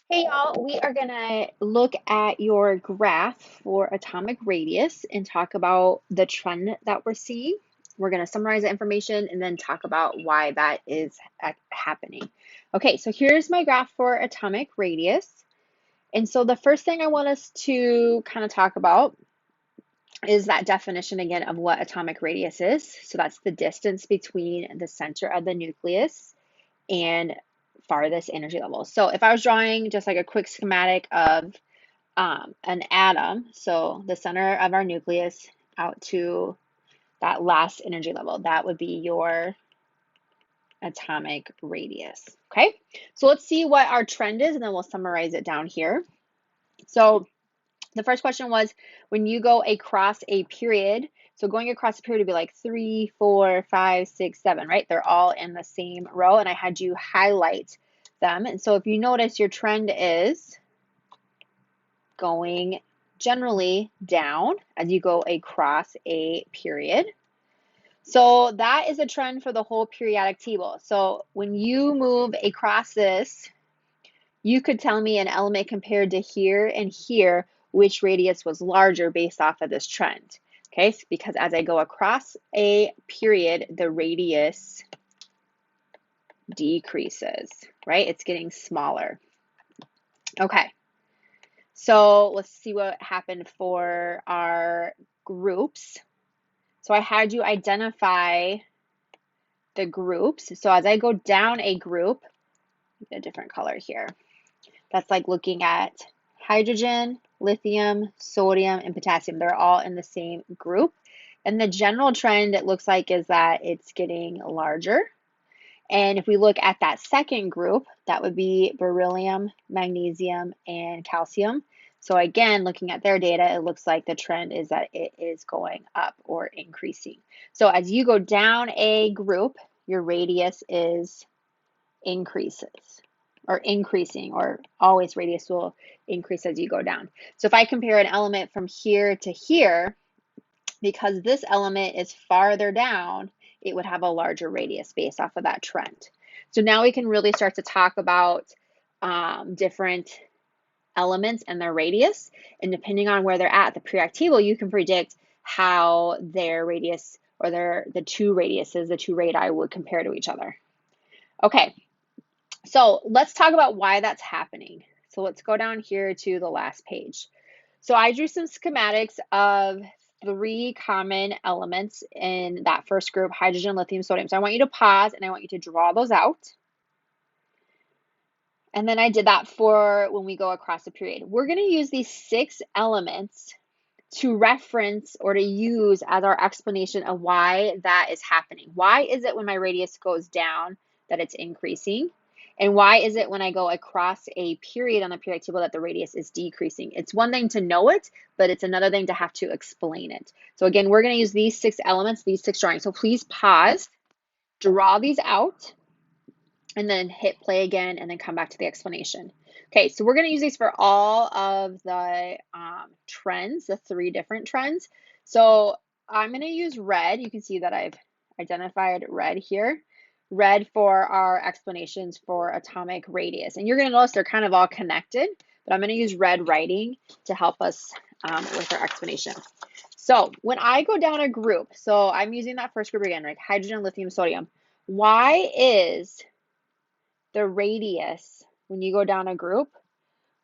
Hey y'all, we are gonna look at your graph for atomic radius and talk about the trend that we're seeing. We're gonna summarize the information and then talk about why that is happening. Okay, so here's my graph for atomic radius. And so the first thing I want us to kind of talk about is that definition again of what atomic radius is. So that's the distance between the center of the nucleus and farthest energy level. So if I was drawing just like a quick schematic of an atom, so the center of our nucleus out to that last energy level, that would be your atomic radius. Okay, so let's see what our trend is and then we'll summarize it down here. So the first question was when you go across a period, so going across a period would be like 3, 4, 5, 6, 7, right? They're all in the same row and I had you highlight them. And so if you notice, your trend is going generally down as you go across a period. So that is a trend for the whole periodic table. So when you move across this, you could tell me an element compared to here and here, which radius was larger based off of this trend. Okay, because as I go across a period, the radius decreases, right? It's getting smaller. Okay, so let's see what happened for our groups. So I had you identify the groups. So as I go down a group, a different color here. That's like looking at hydrogen, lithium, sodium, and potassium. They're all in the same group. And the general trend, it looks like, is that it's getting larger. And if we look at that second group, that would be beryllium, magnesium, and calcium. So again, looking at their data, it looks like the trend is that it is going up or increasing. So as you go down a group, your radius is increases or increasing, or always radius will increase as you go down. So if I compare an element from here to here, because this element is farther down, it would have a larger radius based off of that trend. So now we can really start to talk about different elements and their radius. And depending on where they're at the periodic table, you can predict how their radius or the two radiuses, the two radii would compare to each other. Okay, so let's talk about why that's happening. So let's go down here to the last page. So I drew some schematics of three common elements in that first group, hydrogen, lithium, sodium. So I want you to pause and I want you to draw those out. And then I did that for when we go across a period. We're going to use these 6 elements to reference or to use as our explanation of why that is happening. Why is it when my radius goes down that it's increasing? And why is it when I go across a period on the periodic table that the radius is decreasing? It's one thing to know it, but it's another thing to have to explain it. So again, we're going to use these 6 elements, these 6 drawings. So please pause, draw these out, and then hit play again, and then come back to the explanation. Okay, so we're going to use these for all of the trends, the 3 different trends. So I'm going to use red. You can see that I've identified red here. Red for our explanations for atomic radius. And you're going to notice they're kind of all connected, but I'm going to use red writing to help us with our explanation. So when I go down a group, so I'm using that first group again, right? Hydrogen, lithium, sodium. Why is the radius, when you go down a group,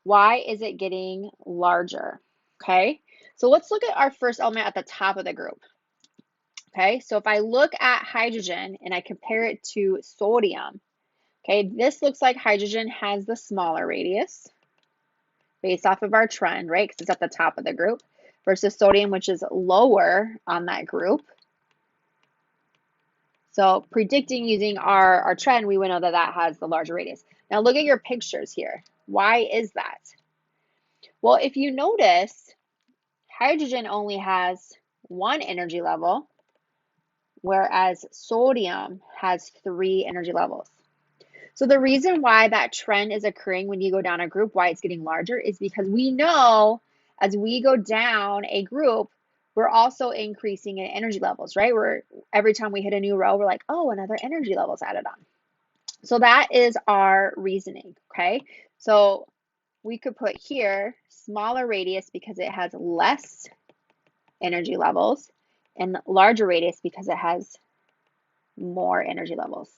why is it getting larger? Okay, so let's look at our first element at the top of the group. Okay, so if I look at hydrogen and I compare it to sodium, okay, this looks like hydrogen has the smaller radius based off of our trend, right? Because it's at the top of the group versus sodium, which is lower on that group. So predicting using our trend, we would know that that has the larger radius. Now look at your pictures here. Why is that? Well, if you notice, hydrogen only has 1 energy level, whereas sodium has 3 energy levels. So the reason why that trend is occurring when you go down a group, why it's getting larger, is because we know as we go down a group, we're also increasing in energy levels, right? Every time we hit a new row, we're like, oh, another energy level is added on. So that is our reasoning, okay? So we could put here smaller radius because it has less energy levels, and larger radius because it has more energy levels.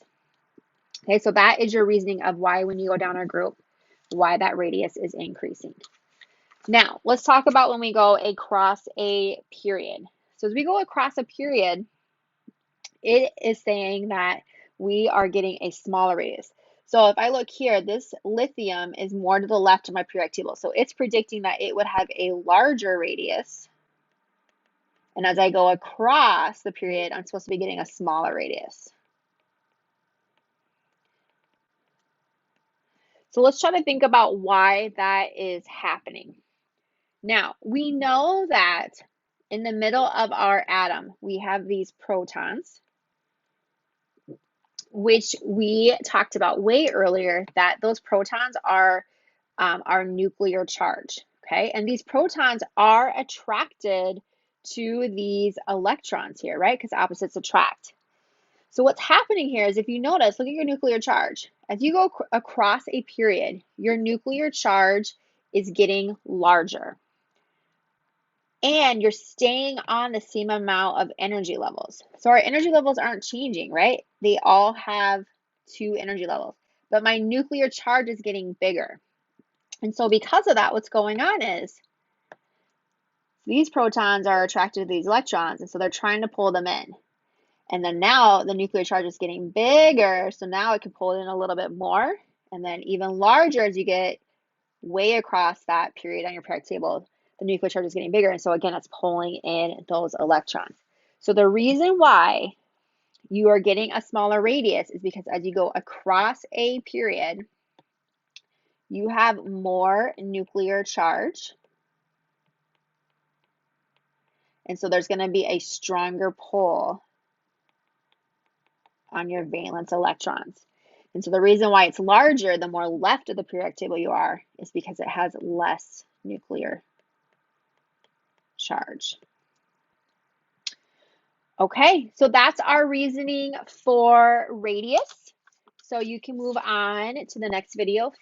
Okay, so that is your reasoning of why when you go down a group, why that radius is increasing. Now, let's talk about when we go across a period. So as we go across a period, it is saying that we are getting a smaller radius. So if I look here, this lithium is more to the left of my periodic table. So it's predicting that it would have a larger radius. And as I go across the period, I'm supposed to be getting a smaller radius. So let's try to think about why that is happening. Now, we know that in the middle of our atom, we have these protons, which we talked about way earlier, that those protons are our nuclear charge, okay? And these protons are attracted to these electrons here, right? Because opposites attract. So what's happening here is if you notice, look at your nuclear charge. As you go across a period, your nuclear charge is getting larger. And you're staying on the same amount of energy levels. So our energy levels aren't changing, right? They all have 2 energy levels. But my nuclear charge is getting bigger. And so because of that, what's going on is these protons are attracted to these electrons, and so they're trying to pull them in. And then now the nuclear charge is getting bigger, so now it can pull in a little bit more, and then even larger as you get way across that period on your periodic table, the nuclear charge is getting bigger, and so again, it's pulling in those electrons. So the reason why you are getting a smaller radius is because as you go across a period, you have more nuclear charge, and so there's going to be a stronger pull on your valence electrons. And so the reason why it's larger, the more left of the periodic table you are, is because it has less nuclear charge. Okay, so that's our reasoning for radius. So you can move on to the next video.